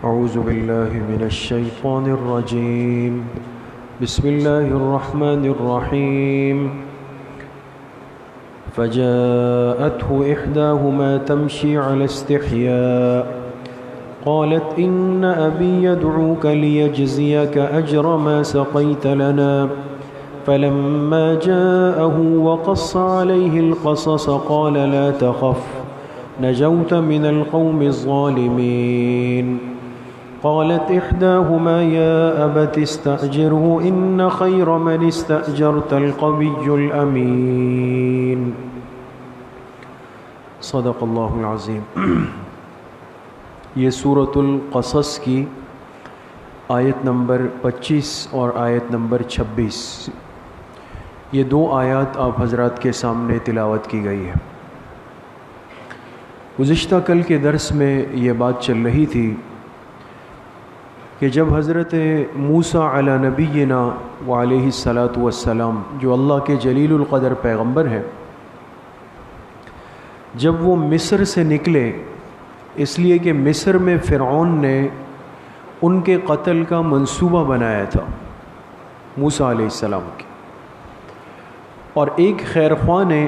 اعوذ باللہ من الشیطان الرجیم بسم اللہ الرحمن الرحیم فجاءته إحداهما تمشي على استحياء قالت إن أبي يدعوك ليجزيك أجر ما سقيت لنا فلما جاءه وقص عليه القصص قال لا تخف نجوت من القوم الظالمين قالت إحداهما يا أبت استأجره إن خير من استأجرت القوي الأمين صدق اللہ العظیم۔ یہ سورۃ القصص کی آیت نمبر 25 اور آیت نمبر 26، یہ دو آیات آپ حضرات کے سامنے تلاوت کی گئی ہے۔ گزشتہ کل کے درس میں یہ بات چل رہی تھی کہ جب حضرت موسیٰ علی نبینا وعلیہ الصلاۃ والسلام، جو اللہ کے جلیل القدر پیغمبر ہیں، جب وہ مصر سے نکلے، اس لیے کہ مصر میں فرعون نے ان کے قتل کا منصوبہ بنایا تھا موسیٰ علیہ السلام کی، اور ایک خیرخواہ نے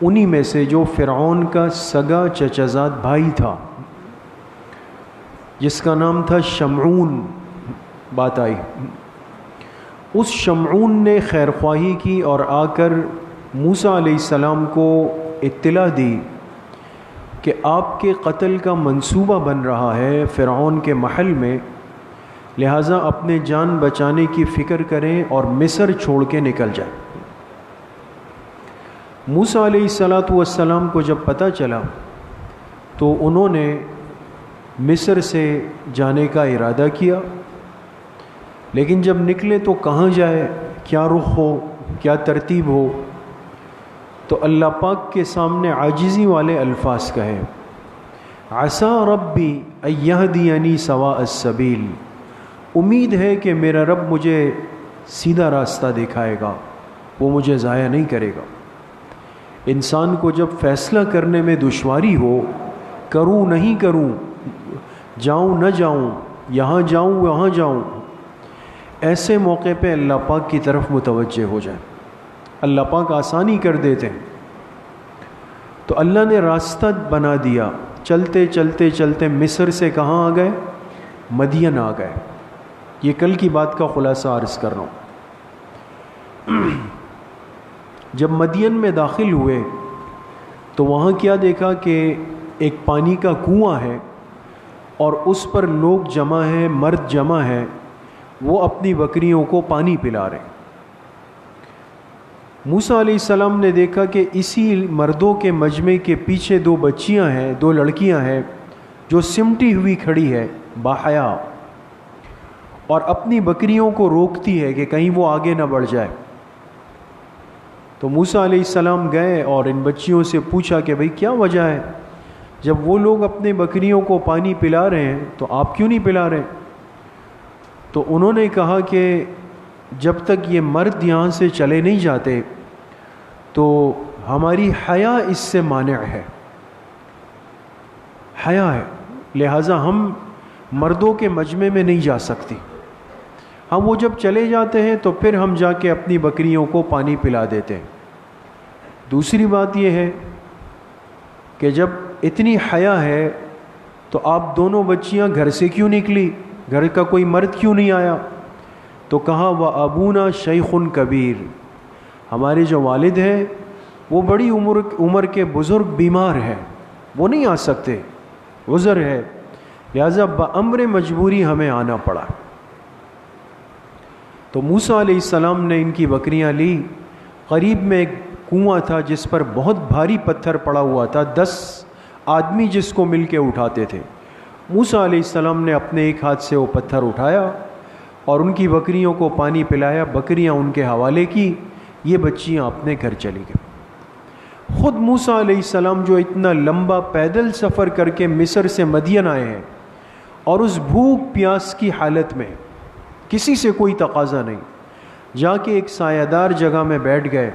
انہی میں سے، جو فرعون کا سگا چچزاد بھائی تھا، جس کا نام تھا شمعون، بات آئی، اس شمعون نے خیرخواہی کی اور آ کر موسیٰ علیہ السلام کو اطلاع دی کہ آپ کے قتل کا منصوبہ بن رہا ہے فرعون کے محل میں، لہٰذا اپنے جان بچانے کی فکر کریں اور مصر چھوڑ کے نکل جائیں۔ موسیٰ علیہ السلام کو جب پتہ چلا تو انہوں نے مصر سے جانے کا ارادہ کیا، لیکن جب نکلے تو کہاں جائے، کیا رخ ہو، کیا ترتیب ہو، تو اللہ پاک کے سامنے عاجزی والے الفاظ کہے، عسیٰ ربی ان یہدینی سواء السبیل، امید ہے کہ میرا رب مجھے سیدھا راستہ دکھائے گا، وہ مجھے ضائع نہیں کرے گا۔ انسان کو جب فیصلہ کرنے میں دشواری ہو، کروں نہیں کروں، جاؤں نہ جاؤں، یہاں جاؤں وہاں جاؤں، ایسے موقع پہ اللہ پاک کی طرف متوجہ ہو جائیں، اللہ پاک آسانی کر دیتے ہیں۔ تو اللہ نے راستہ بنا دیا، چلتے چلتے چلتے مصر سے کہاں آ گئے؟ مدین آ گئے۔ یہ کل کی بات کا خلاصہ عرض کر رہا ہوں۔ جب مدین میں داخل ہوئے تو وہاں کیا دیکھا کہ ایک پانی کا کنواں ہے اور اس پر لوگ جمع ہیں، مرد جمع ہیں، وہ اپنی بکریوں کو پانی پلا رہے ہیں۔ موسیٰ علیہ السلام نے دیکھا کہ اسی مردوں کے مجمع کے پیچھے دو بچیاں ہیں، دو لڑکیاں ہیں، جو سمٹی ہوئی کھڑی ہے باحیا، اور اپنی بکریوں کو روکتی ہے کہ کہیں وہ آگے نہ بڑھ جائے۔ تو موسیٰ علیہ السلام گئے اور ان بچیوں سے پوچھا کہ بھئی کیا وجہ ہے، جب وہ لوگ اپنے بکریوں کو پانی پلا رہے ہیں تو آپ کیوں نہیں پلا رہے؟ تو انہوں نے کہا کہ جب تک یہ مرد یہاں سے چلے نہیں جاتے تو ہماری حیا اس سے مانع ہے، حیا ہے، لہٰذا ہم مردوں کے مجمع میں نہیں جا سکتی۔ ہاں، وہ جب چلے جاتے ہیں تو پھر ہم جا کے اپنی بکریوں کو پانی پلا دیتے ہیں۔ دوسری بات یہ ہے کہ جب اتنی حیا ہے تو آپ دونوں بچیاں گھر سے کیوں نکلی، گھر کا کوئی مرد کیوں نہیں آیا؟ تو کہا وَأَبُونَا شَيْخٌ کبیر، ہمارے جو والد ہیں وہ بڑی عمر کے بزرگ بیمار ہیں، وہ نہیں آ سکتے، عذر ہے، لہذا بامر مجبوری ہمیں آنا پڑا۔ تو موسیٰ علیہ السلام نے ان کی بکریاں لی، قریب میں ایک کنواں تھا جس پر بہت بھاری پتھر پڑا ہوا تھا، 10 آدمی جس کو مل کے اٹھاتے تھے۔ موسیٰ علیہ السلام نے اپنے ایک ہاتھ سے وہ پتھر اٹھایا اور ان کی بکریوں کو پانی پلایا، بکریاں ان کے حوالے کی، یہ بچیاں اپنے گھر چلی گئیں۔ خود موسیٰ علیہ السلام جو اتنا لمبا پیدل سفر کر کے مصر سے مدین آئے ہیں اور اس بھوک پیاس کی حالت میں، کسی سے کوئی تقاضا نہیں، جا کے ایک سایہ دار جگہ میں بیٹھ گئے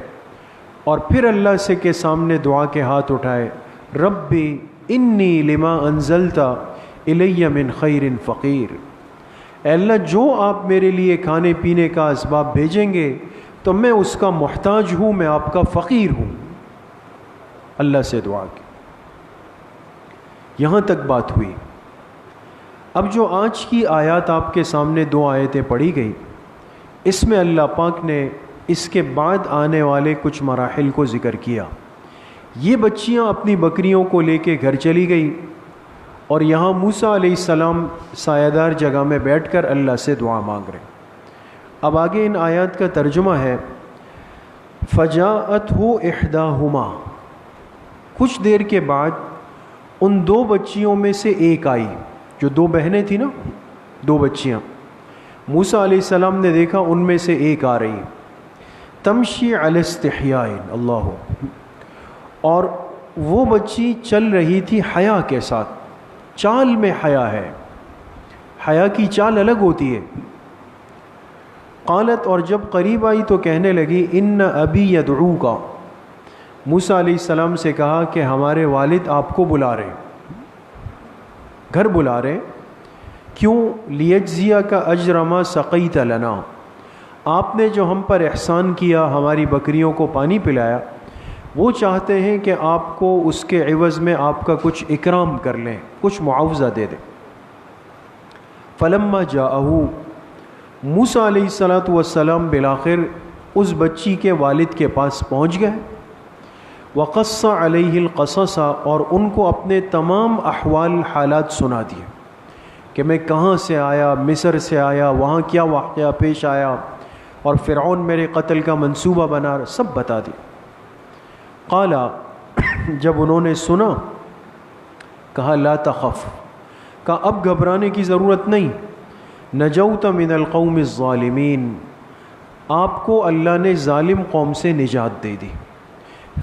اور پھر اللہ سے کے سامنے دعا کے ہاتھ اٹھائے، ربی انی لما انزلتا الی من خیر فقیر، اے اللہ جو آپ میرے لیے کھانے پینے کا اسباب بھیجیں گے تو میں اس کا محتاج ہوں، میں آپ کا فقیر ہوں۔ اللہ سے دعا کی، یہاں تک بات ہوئی۔ اب جو آج کی آیات آپ کے سامنے 2 آیتیں پڑھی گئی، اس میں اللہ پاک نے اس کے بعد آنے والے کچھ مراحل کو ذکر کیا۔ یہ بچیاں اپنی بکریوں کو لے کے گھر چلی گئی، اور یہاں موسیٰ علیہ السلام سایہ دار جگہ میں بیٹھ کر اللہ سے دعا مانگ رہے ہیں۔ اب آگے ان آیات کا ترجمہ ہے فَجَاءَتْهُ إِحْدَاهُمَا، کچھ دیر کے بعد ان 2 بچیوں میں سے ایک آئی، جو 2 بہنیں تھیں نا، 2 بچیاں، موسیٰ علیہ السلام نے دیکھا ان میں سے ایک آ رہی، تمشی علی استحیاء، اللہ، اور وہ بچی چل رہی تھی حیا کے ساتھ، چال میں حیا ہے، حیا کی چال الگ ہوتی ہے۔ قالت، اور جب قریب آئی تو کہنے لگی ان ابی یدعوک، موسیٰ علیہ السلام سے کہا کہ ہمارے والد آپ کو بلا رہے ہیں، گھر بلا رہے ہیں۔ کیوں؟ لیجزیک اجر ما سقیت لنا، آپ نے جو ہم پر احسان کیا، ہماری بکریوں کو پانی پلایا، وہ چاہتے ہیں کہ آپ کو اس کے عوض میں آپ کا کچھ اکرام کر لیں، کچھ معاوضہ دے دیں۔ فلما جاءہ، موسیٰ علیہ السلام بالآخر اس بچی کے والد کے پاس پہنچ گئے، وقص علیہ القصص، اور ان کو اپنے تمام احوال حالات سنا دیے کہ میں کہاں سے آیا، مصر سے آیا، وہاں کیا واقعہ پیش آیا، اور فرعون میرے قتل کا منصوبہ بنا، سب بتا دی۔ قالا، جب انہوں نے سنا، کہا لا تخف، کہا اب گھبرانے کی ضرورت نہیں، نجوت من القوم الظالمین، آپ کو اللہ نے ظالم قوم سے نجات دے دی۔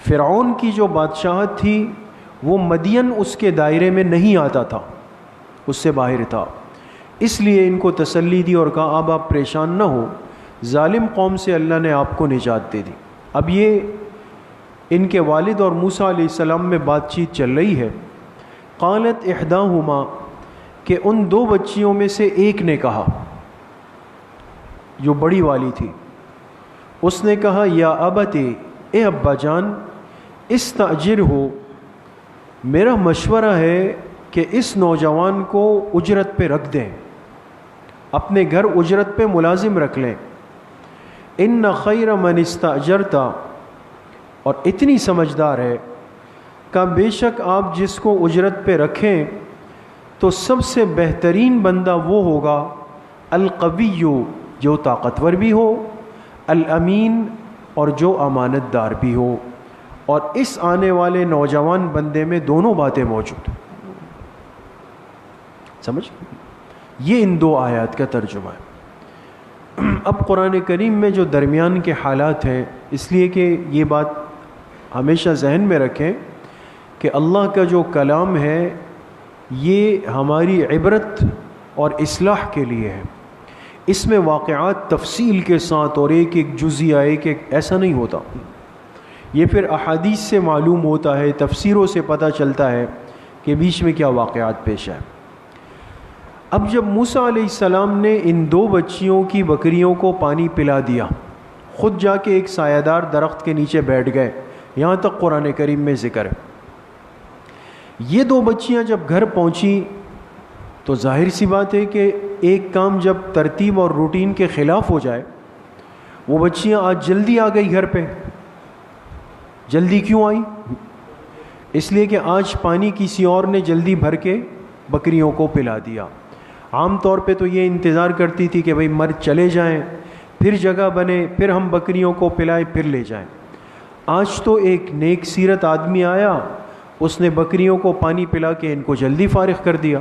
فرعون کی جو بادشاہت تھی وہ مدین اس کے دائرے میں نہیں آتا تھا، اس سے باہر تھا، اس لیے ان کو تسلی دی اور کہا اب آپ پریشان نہ ہو، ظالم قوم سے اللہ نے آپ کو نجات دے دی۔ اب یہ ان کے والد اور موسیٰ علیہ السلام میں بات چیت چل رہی ہے۔ قالت احداہما، کہ ان 2 بچیوں میں سے ایک نے کہا، جو بڑی والی تھی، اس نے کہا یا ابت، اے ابا جان، استاجرہ، میرا مشورہ ہے کہ اس نوجوان کو اجرت پہ رکھ دیں، اپنے گھر اجرت پہ ملازم رکھ لیں۔ ان خیر من استاجرت، اور اتنی سمجھدار ہے کہ بے شک آپ جس کو اجرت پہ رکھیں تو سب سے بہترین بندہ وہ ہوگا القوی، جو طاقتور بھی ہو، الامین، اور جو امانت دار بھی ہو، اور اس آنے والے نوجوان بندے میں دونوں باتیں موجود ہیں۔ سمجھ؟ یہ ان 2 آیات کا ترجمہ ہے۔ اب قرآن کریم میں جو درمیان کے حالات ہیں، اس لیے کہ یہ بات ہمیشہ ذہن میں رکھیں کہ اللہ کا جو کلام ہے یہ ہماری عبرت اور اصلاح کے لیے ہے، اس میں واقعات تفصیل کے ساتھ اور ایک ایک جزیہ ایک ایسا نہیں ہوتا، یہ پھر احادیث سے معلوم ہوتا ہے، تفسیروں سے پتہ چلتا ہے کہ بیچ میں کیا واقعات پیش آئے۔ اب جب موسیٰ علیہ السلام نے ان 2 بچیوں کی بکریوں کو پانی پلا دیا، خود جا کے ایک سایہ دار درخت کے نیچے بیٹھ گئے، یہاں تک قرآن کریم میں ذکر ہے۔ یہ 2 بچیاں جب گھر پہنچی تو ظاہر سی بات ہے کہ ایک کام جب ترتیب اور روٹین کے خلاف ہو جائے، وہ بچیاں آج جلدی آ گئی گھر پہ۔ جلدی کیوں آئی؟ اس لیے کہ آج پانی کسی اور نے جلدی بھر کے بکریوں کو پلا دیا۔ عام طور پہ تو یہ انتظار کرتی تھی کہ بھئی مرد چلے جائیں، پھر جگہ بنے، پھر ہم بکریوں کو پلائیں، پھر لے جائیں۔ آج تو ایک نیک سیرت آدمی آیا، اس نے بکریوں کو پانی پلا کے ان کو جلدی فارغ کر دیا۔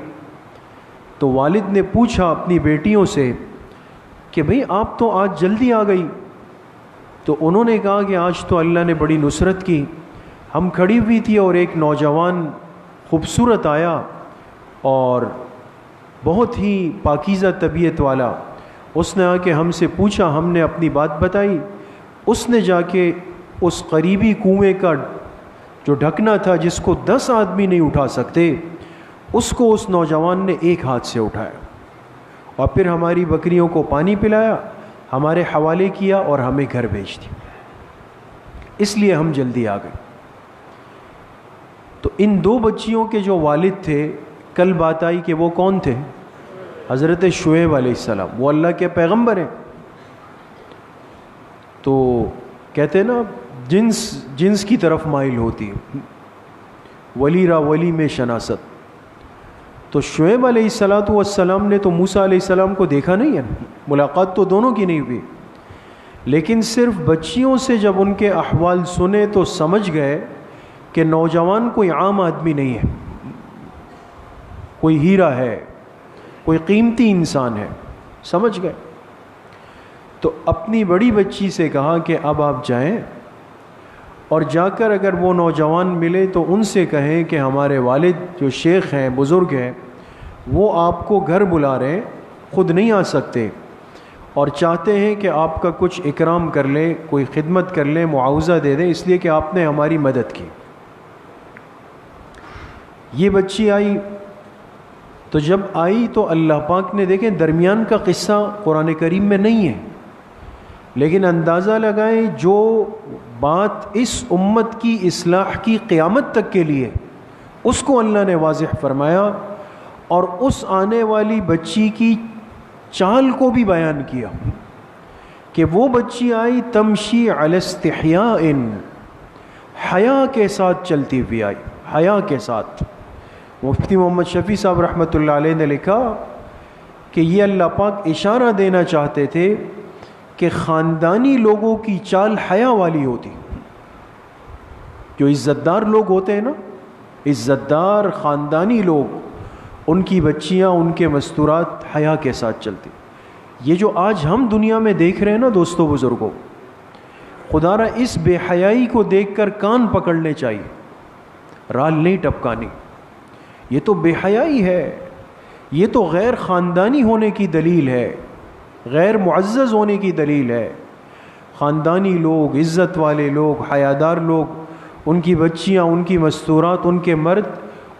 تو والد نے پوچھا اپنی بیٹیوں سے کہ بھئی آپ تو آج جلدی آ گئی، تو انہوں نے کہا کہ آج تو اللہ نے بڑی نصرت کی، ہم کھڑی ہوئی تھی اور ایک نوجوان خوبصورت آیا اور بہت ہی پاکیزہ طبیعت والا، اس نے آ کے ہم سے پوچھا، ہم نے اپنی بات بتائی، اس نے جا کے اس قریبی کنویں کا جو ڈھکنا تھا جس کو 10 آدمی نہیں اٹھا سکتے، اس کو اس نوجوان نے ایک ہاتھ سے اٹھایا اور پھر ہماری بکریوں کو پانی پلایا، ہمارے حوالے کیا اور ہمیں گھر بھیج دیا، اس لیے ہم جلدی آ گئے۔ تو ان دو بچیوں کے جو والد تھے، کل بات آئی کہ وہ کون تھے؟ حضرت شعیب علیہ السلام، وہ اللہ کے پیغمبر ہیں۔ تو کہتے ہیں نا جنس کی طرف مائل ہوتی ہے، ولی را ولی میں شناست۔ تو شعیب علیہ السلام نے تو موسیٰ علیہ السلام کو دیکھا نہیں ہے، ملاقات تو دونوں کی نہیں ہوئی، لیکن صرف بچیوں سے جب ان کے احوال سنے تو سمجھ گئے کہ نوجوان کوئی عام آدمی نہیں ہے، کوئی ہیرا ہے، کوئی قیمتی انسان ہے، سمجھ گئے۔ تو اپنی بڑی بچی سے کہا کہ اب آپ جائیں اور جا کر اگر وہ نوجوان ملے تو ان سے کہیں کہ ہمارے والد جو شیخ ہیں، بزرگ ہیں، وہ آپ کو گھر بلا رہے ہیں، خود نہیں آ سکتے اور چاہتے ہیں کہ آپ کا کچھ اکرام کر لیں، کوئی خدمت کر لیں، معاوضہ دے دیں، اس لیے کہ آپ نے ہماری مدد کی۔ یہ بچی آئی، تو جب آئی تو اللہ پاک نے، دیکھیں درمیان کا قصہ قرآن کریم میں نہیں ہے، لیکن اندازہ لگائیں جو بات اس امت کی اصلاح کی قیامت تک کے لیے، اس کو اللہ نے واضح فرمایا اور اس آنے والی بچی کی چال کو بھی بیان کیا کہ وہ بچی آئی تمشی علی استحیاء، حیا کے ساتھ چلتی ہوئی آئی، حیا کے ساتھ۔ مفتی محمد شفیع صاحب رحمۃ اللہ علیہ نے لکھا کہ یہ اللہ پاک اشارہ دینا چاہتے تھے کہ خاندانی لوگوں کی چال حیا والی ہوتی، جو عزت دار لوگ ہوتے ہیں نا، عزت دار خاندانی لوگ، ان کی بچیاں، ان کے مستورات حیا کے ساتھ چلتی۔ یہ جو آج ہم دنیا میں دیکھ رہے ہیں نا دوستو بزرگوں، خدا را اس بے حیائی کو دیکھ کر کان پکڑنے چاہیے، رال نہیں ٹپکانی۔ یہ تو بے حیائی ہے، یہ تو غیر خاندانی ہونے کی دلیل ہے، غیر معزز ہونے کی دلیل ہے۔ خاندانی لوگ، عزت والے لوگ، حیادار لوگ، ان کی بچیاں، ان کی مستورات، ان کے مرد،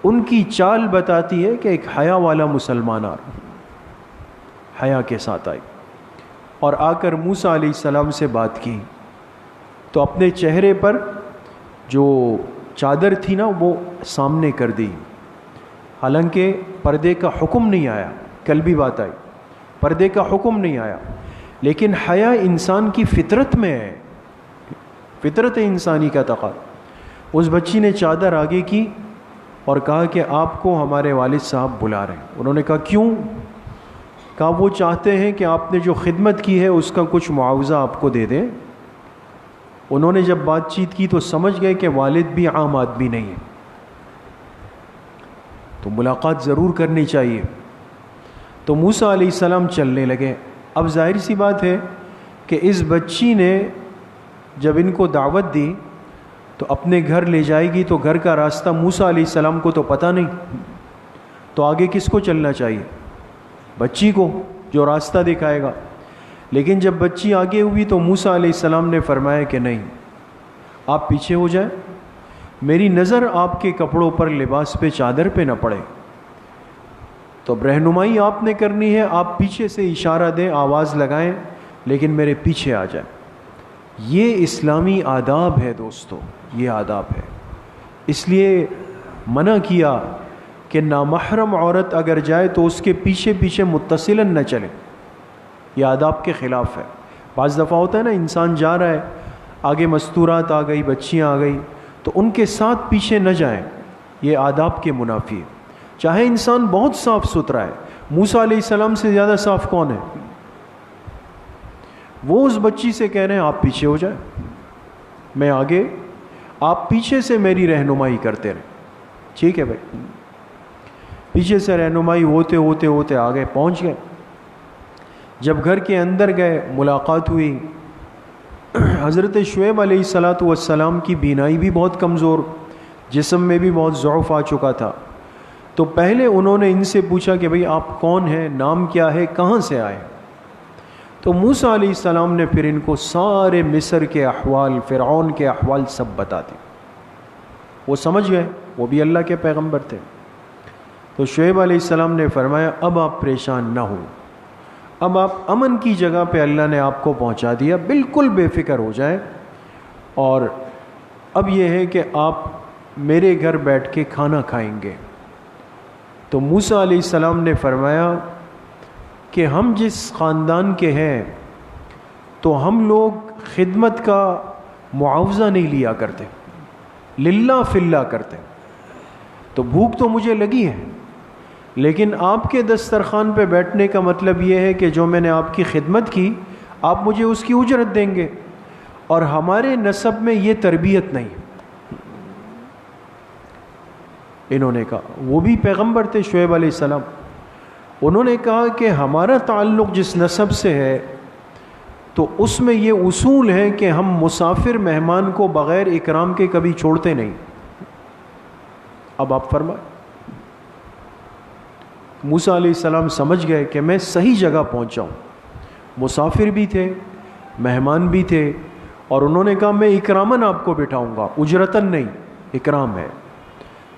ان کی چال بتاتی ہے کہ ایک حیا والا مسلمان آ رہا، حیا کے ساتھ آئی اور آ کر موسیٰ علیہ السلام سے بات کی تو اپنے چہرے پر جو چادر تھی نا وہ سامنے کر دی، حالانکہ پردے کا حکم نہیں آیا، کل بھی بات آئی، پردے کا حکم نہیں آیا، لیکن حیا انسان کی فطرت میں ہے، فطرت انسانی کا تقاضا۔ اس بچی نے چادر آگے کی اور کہا کہ آپ کو ہمارے والد صاحب بلا رہے ہیں۔ انہوں نے کہا کیوں؟ کہا وہ چاہتے ہیں کہ آپ نے جو خدمت کی ہے اس کا کچھ معاوضہ آپ کو دے دیں۔ انہوں نے جب بات چیت کی تو سمجھ گئے کہ والد بھی عام آدمی نہیں ہے، تو ملاقات ضرور کرنی چاہیے۔ تو موسیٰ علیہ السلام چلنے لگے۔ اب ظاہر سی بات ہے کہ اس بچی نے جب ان کو دعوت دی تو اپنے گھر لے جائے گی، تو گھر کا راستہ موسیٰ علیہ السلام کو تو پتہ نہیں، تو آگے کس کو چلنا چاہیے؟ بچی کو، جو راستہ دکھائے گا۔ لیکن جب بچی آگے ہوئی تو موسیٰ علیہ السلام نے فرمایا کہ نہیں، آپ پیچھے ہو جائیں، میری نظر آپ کے کپڑوں پر، لباس پہ، چادر پہ نہ پڑے، تو اب رہنمائی آپ نے کرنی ہے، آپ پیچھے سے اشارہ دیں، آواز لگائیں، لیکن میرے پیچھے آ جائیں۔ یہ اسلامی آداب ہے دوستو، یہ آداب ہے۔ اس لیے منع کیا کہ نامحرم عورت اگر جائے تو اس کے پیچھے پیچھے متصلاً نہ چلے، یہ آداب کے خلاف ہے۔ بعض دفعہ ہوتا ہے نا، انسان جا رہا ہے، آگے مستورات آ گئی، بچیاں آ گئی، تو ان کے ساتھ پیچھے نہ جائیں، یہ آداب کے منافی ہے۔ چاہے انسان بہت صاف ستھرا ہے، موسیٰ علیہ السلام سے زیادہ صاف کون ہے؟ وہ اس بچی سے کہہ رہے ہیں آپ پیچھے ہو جائیں، میں آگے، آپ پیچھے سے میری رہنمائی کرتے رہیں۔ ٹھیک ہے بھائی، پیچھے سے رہنمائی ہوتے ہوتے ہوتے آگے پہنچ گئے۔ جب گھر کے اندر گئے، ملاقات ہوئی، حضرت شعیب علیہ السلام کی بینائی بھی بہت کمزور، جسم میں بھی بہت ضعف آ چکا تھا۔ تو پہلے انہوں نے ان سے پوچھا کہ بھئی آپ کون ہیں، نام کیا ہے، کہاں سے آئے؟ تو موسیٰ علیہ السلام نے پھر ان کو سارے مصر کے احوال، فرعون کے احوال سب بتا دی۔ وہ سمجھ گئے، وہ بھی اللہ کے پیغمبر تھے۔ تو تو شعیب علیہ السلام نے فرمایا اب آپ پریشان نہ ہوں، اب آپ امن کی جگہ پہ اللہ نے آپ کو پہنچا دیا، بالکل بے فکر ہو جائیں، اور اب یہ ہے کہ آپ میرے گھر بیٹھ کے کھانا کھائیں گے۔ تو موسیٰ علیہ السلام نے فرمایا کہ ہم جس خاندان کے ہیں تو ہم لوگ خدمت کا معاوضہ نہیں لیا کرتے، للہ فی اللہ کرتے، تو بھوک تو مجھے لگی ہے، لیکن آپ کے دسترخوان پہ بیٹھنے کا مطلب یہ ہے کہ جو میں نے آپ کی خدمت کی آپ مجھے اس کی اجرت دیں گے، اور ہمارے نسب میں یہ تربیت نہیں۔ انہوں نے کہا، وہ بھی پیغمبر تھے شعیب علیہ السلام، انہوں نے کہا کہ ہمارا تعلق جس نسب سے ہے تو اس میں یہ اصول ہے کہ ہم مسافر مہمان کو بغیر اکرام کے کبھی چھوڑتے نہیں۔ اب آپ فرمائیں۔ موسیٰ علیہ السلام سمجھ گئے کہ میں صحیح جگہ پہنچا ہوں، مسافر بھی تھے، مہمان بھی تھے، اور انہوں نے کہا میں اکراماً آپ کو بٹھاؤں گا، اجرتاً نہیں، اکرام ہے۔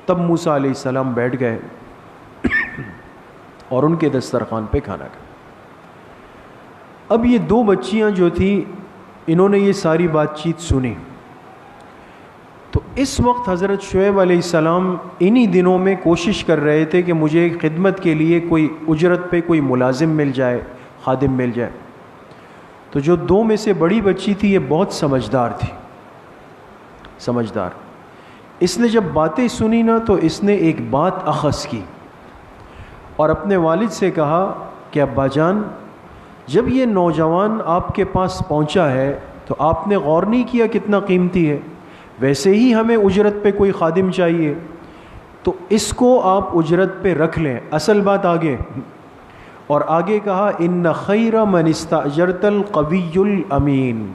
تب موسیٰ علیہ السلام بیٹھ گئے اور ان کے دسترخوان پہ کھانا کھایا۔ اب یہ دو بچیاں جو تھیں انہوں نے یہ ساری بات چیت سنی، تو اس وقت حضرت شعیب علیہ السلام انہی دنوں میں کوشش کر رہے تھے کہ مجھے خدمت کے لیے کوئی اجرت پہ کوئی ملازم مل جائے، خادم مل جائے۔ تو جو دو میں سے بڑی بچی تھی یہ بہت سمجھدار تھی، سمجھدار، اس نے جب باتیں سنی نا تو اس نے ایک بات اخذ کی اور اپنے والد سے کہا کہ ابا جان، جب یہ نوجوان آپ کے پاس پہنچا ہے تو آپ نے غور نہیں کیا کتنا قیمتی ہے، ویسے ہی ہمیں اجرت پہ کوئی خادم چاہیے، تو اس کو آپ اجرت پہ رکھ لیں، اصل بات آگے۔ اور آگے کہا ان خیر من استاجرت القوی الامین۔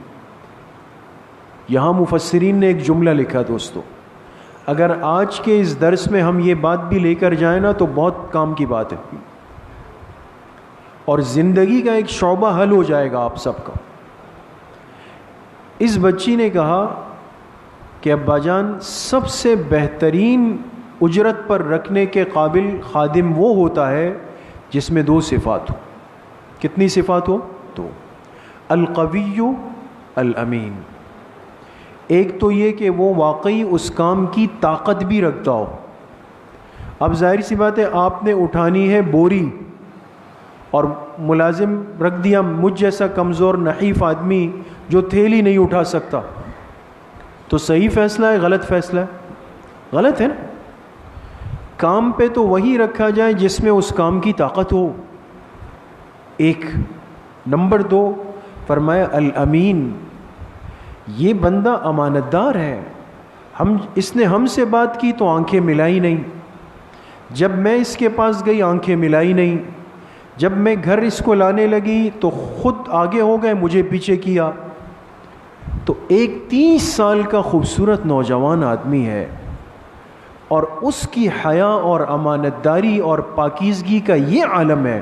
یہاں مفسرین نے ایک جملہ لکھا دوستو، اگر آج کے اس درس میں ہم یہ بات بھی لے کر جائیں نا تو بہت کام کی بات ہے، اور زندگی کا ایک شعبہ حل ہو جائے گا آپ سب کا۔ اس بچی نے کہا کہ ابا جان، سب سے بہترین اجرت پر رکھنے کے قابل خادم وہ ہوتا ہے جس میں دو صفات ہو۔ کتنی صفات ہو؟ دو، القوی الامین۔ ایک تو یہ کہ وہ واقعی اس کام کی طاقت بھی رکھتا ہو۔ اب ظاہر سی بات ہے آپ نے اٹھانی ہے بوری اور ملازم رکھ دیا مجھ جیسا کمزور نحیف آدمی جو تھیلی نہیں اٹھا سکتا، تو صحیح فیصلہ ہے غلط فیصلہ ہے؟ غلط ہے نا۔ کام پہ تو وہی رکھا جائے جس میں اس کام کی طاقت ہو، ایک۔ نمبر دو فرمایا الامین، یہ بندہ امانت دار ہے، اس نے ہم سے بات کی تو آنکھیں ملائی نہیں، جب میں اس کے پاس گئی آنکھیں ملائی نہیں، جب میں گھر اس کو لانے لگی تو خود آگے ہو گئے مجھے پیچھے کیا۔ تو ایک 30 سال کا خوبصورت نوجوان آدمی ہے اور اس کی حیا اور امانت داری اور پاکیزگی کا یہ عالم ہے،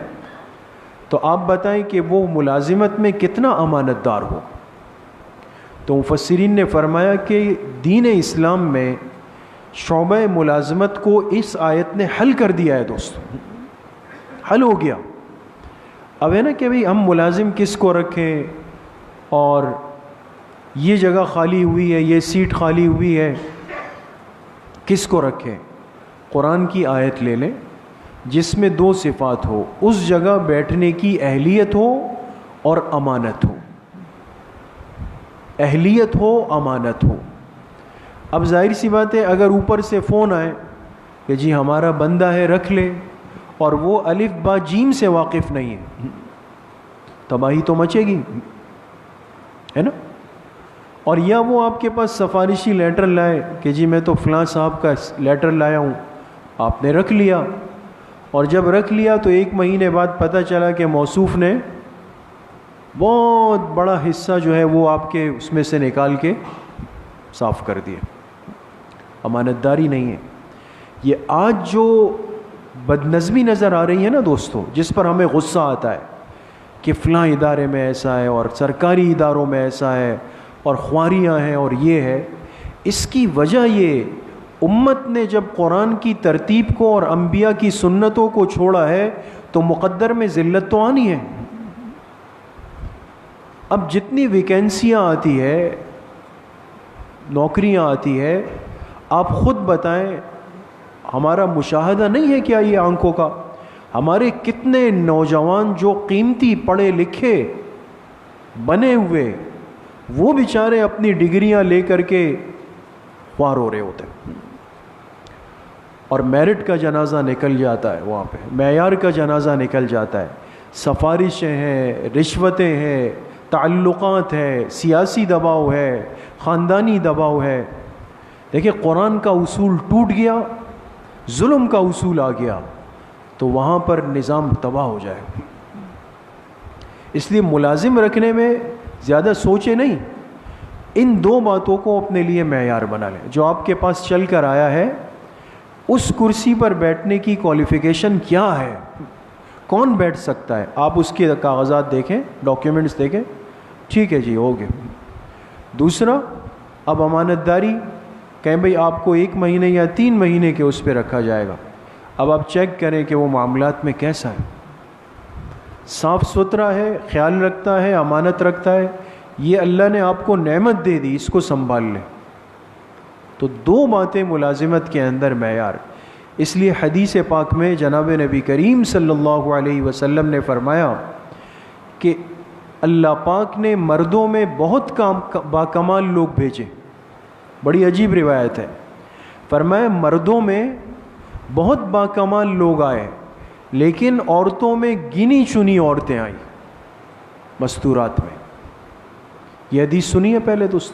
تو آپ بتائیں کہ وہ ملازمت میں کتنا امانت دار ہو۔ تو مفسرین نے فرمایا کہ دین اسلام میں شعبہ ملازمت کو اس آیت نے حل کر دیا ہے دوستو، حل ہو گیا۔ اب ہے نا کہ بھئی ہم ملازم کس کو رکھیں، اور یہ جگہ خالی ہوئی ہے، یہ سیٹ خالی ہوئی ہے، کس کو رکھیں؟ قرآن کی آیت لے لیں جس میں دو صفات ہو، اس جگہ بیٹھنے کی اہلیت ہو اور امانت ہو، اہلیت ہو امانت ہو۔ اب ظاہر سی بات ہے اگر اوپر سے فون آئے کہ جی ہمارا بندہ ہے رکھ لے، اور وہ الف با جیم سے واقف نہیں ہے، تباہی تو مچے گی، ہے نا۔ اور یا وہ آپ کے پاس سفارشی لیٹر لائے کہ جی میں تو فلاں صاحب کا لیٹر لایا ہوں، آپ نے رکھ لیا، اور جب رکھ لیا تو 1 مہینے بعد پتہ چلا کہ موصوف نے بہت بڑا حصہ جو ہے وہ آپ کے اس میں سے نکال کے صاف کر دیا۔ امانت داری نہیں ہے۔ یہ آج جو بدنظمی نظر آ رہی ہے نا دوستو، جس پر ہمیں غصہ آتا ہے کہ فلاں ادارے میں ایسا ہے اور سرکاری اداروں میں ایسا ہے اور خواریاں ہیں اور یہ ہے، اس کی وجہ یہ امت نے جب قرآن کی ترتیب کو اور انبیاء کی سنتوں کو چھوڑا ہے تو مقدر میں ذلت تو آنی ہے۔ اب جتنی ویکینسیاں آتی ہے، نوکریاں آتی ہے، آپ خود بتائیں، ہمارا مشاہدہ نہیں ہے کیا یہ آنکھوں کا؟ ہمارے کتنے نوجوان جو قیمتی پڑھے لکھے بنے ہوئے، وہ بیچارے اپنی ڈگریاں لے کر کے خوار ہو رہے ہوتے ہیں، اور میرٹ کا جنازہ نکل جاتا ہے، وہاں پہ معیار کا جنازہ نکل جاتا ہے، سفارشیں ہیں، رشوتیں ہیں، تعلقات ہے، سیاسی دباؤ ہے، خاندانی دباؤ ہے۔ دیکھیں قرآن کا اصول ٹوٹ گیا، ظلم کا اصول آ گیا، تو وہاں پر نظام تباہ ہو جائے۔ اس لیے ملازم رکھنے میں زیادہ سوچے نہیں، ان دو باتوں کو اپنے لیے معیار بنا لیں۔ جو آپ کے پاس چل کر آیا ہے، اس کرسی پر بیٹھنے کی کوالیفیکیشن کیا ہے، کون بیٹھ سکتا ہے؟ آپ اس کے کاغذات دیکھیں، ڈاکیومنٹس دیکھیں، ٹھیک ہے جی ہو گئے۔ دوسرا، اب امانت داری کہیں بھئی آپ کو 1 مہینے یا 3 مہینے کے اس پہ رکھا جائے گا، اب آپ چیک کریں کہ وہ معاملات میں کیسا ہے، صاف ستھرا ہے، خیال رکھتا ہے، امانت رکھتا ہے، یہ اللہ نے آپ کو نعمت دے دی، اس کو سنبھال لیں۔ تو 2 باتیں ملازمت کے اندر معیار۔ اس لیے حدیث پاک میں جناب نبی کریم صلی اللہ علیہ وسلم نے فرمایا کہ اللہ پاک نے مردوں میں بہت باکمال لوگ بھیجے، بڑی عجیب روایت ہے، فرمایا مردوں میں بہت باکمال لوگ آئے، لیکن عورتوں میں گنی چنی عورتیں آئیں مستورات میں۔ یہ حدیث سنیے پہلے دوست،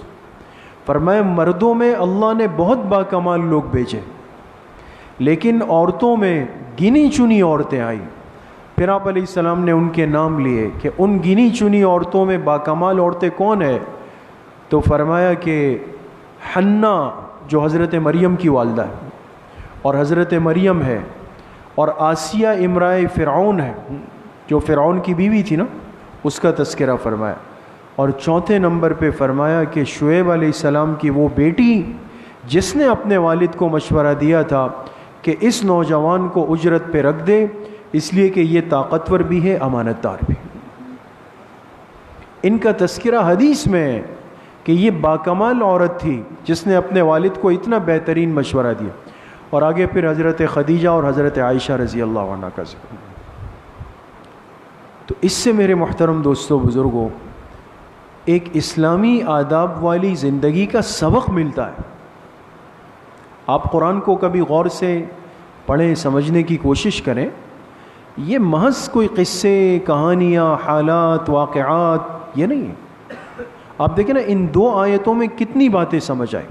فرمایا مردوں میں اللہ نے بہت باکمال لوگ بھیجے، لیکن عورتوں میں گنی چنی عورتیں آئیں۔ پھر آپ علیہ السلام نے ان کے نام لیے کہ ان گنی چنی عورتوں میں باکمال عورتیں کون ہیں؟ تو فرمایا کہ حنا جو حضرت مریم کی والدہ ہے، اور حضرت مریم ہے، اور آسیہ امرائے فرعون ہے جو فرعون کی بیوی تھی نا، اس کا تذکرہ فرمایا، اور چوتھے نمبر پہ فرمایا کہ شعیب علیہ السلام کی وہ بیٹی جس نے اپنے والد کو مشورہ دیا تھا کہ اس نوجوان کو اجرت پہ رکھ دے، اس لیے کہ یہ طاقتور بھی ہے، امانت دار بھی۔ ان کا تذکرہ حدیث میں ہے کہ یہ باکمال عورت تھی جس نے اپنے والد کو اتنا بہترین مشورہ دیا، اور آگے پھر حضرت خدیجہ اور حضرت عائشہ رضی اللہ عنہ کا ذکر۔ تو اس سے میرے محترم دوستوں بزرگوں ایک اسلامی آداب والی زندگی کا سبق ملتا ہے۔ آپ قرآن کو کبھی غور سے پڑھیں، سمجھنے کی کوشش کریں، یہ محض کوئی قصے، کہانیاں، حالات، واقعات یہ نہیں ہے۔ آپ دیکھیں نا ان 2 آیتوں میں کتنی باتیں سمجھ آئیں۔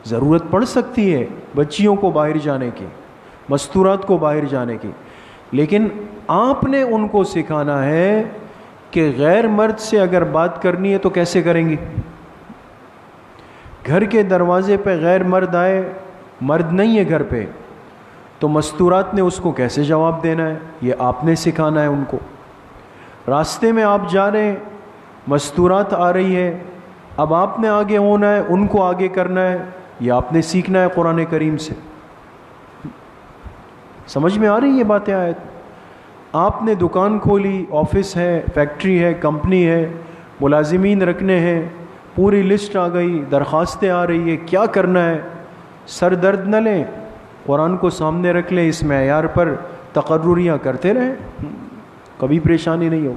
ضرورت پڑ سکتی ہے بچیوں کو باہر جانے کی، مستورات کو باہر جانے کی، لیکن آپ نے ان کو سکھانا ہے کہ غیر مرد سے اگر بات کرنی ہے تو کیسے کریں گی۔ گھر کے دروازے پہ غیر مرد آئے، مرد نہیں ہے گھر پہ، تو مستورات نے اس کو کیسے جواب دینا ہے، یہ آپ نے سکھانا ہے ان کو۔ راستے میں آپ جا رہے ہیں، مستورات آ رہی ہے، اب آپ نے آگے ہونا ہے، ان کو آگے کرنا ہے، یہ آپ نے سیکھنا ہے قرآن کریم سے۔ سمجھ میں آ رہی یہ باتیں؟ آیت آپ نے دکان کھولی، آفس ہے، فیکٹری ہے، کمپنی ہے، ملازمین رکھنے ہیں، پوری لسٹ آ گئی، درخواستیں آ رہی ہے، کیا کرنا ہے؟ سر درد نہ لیں، قرآن کو سامنے رکھ لیں، اس معیار پر تقرریاں کرتے رہیں، کبھی پریشانی نہیں ہو۔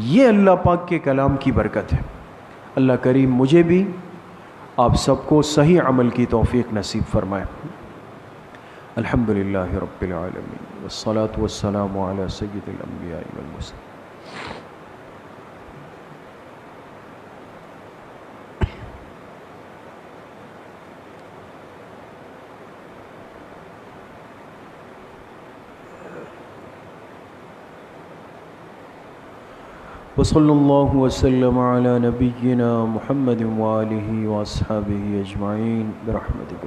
یہ اللہ پاک کے کلام کی برکت ہے۔ اللہ کریم مجھے بھی آپ سب کو صحیح عمل کی توفیق نصیب فرمائے۔ الحمدللہ رب العالمین والصلاة والسلام علی سید الانبیاء والمرسلین۔ وصلی اللہ وسلم علی نبینا محمد وآلہ واصحابہ اجمعین برحمتک۔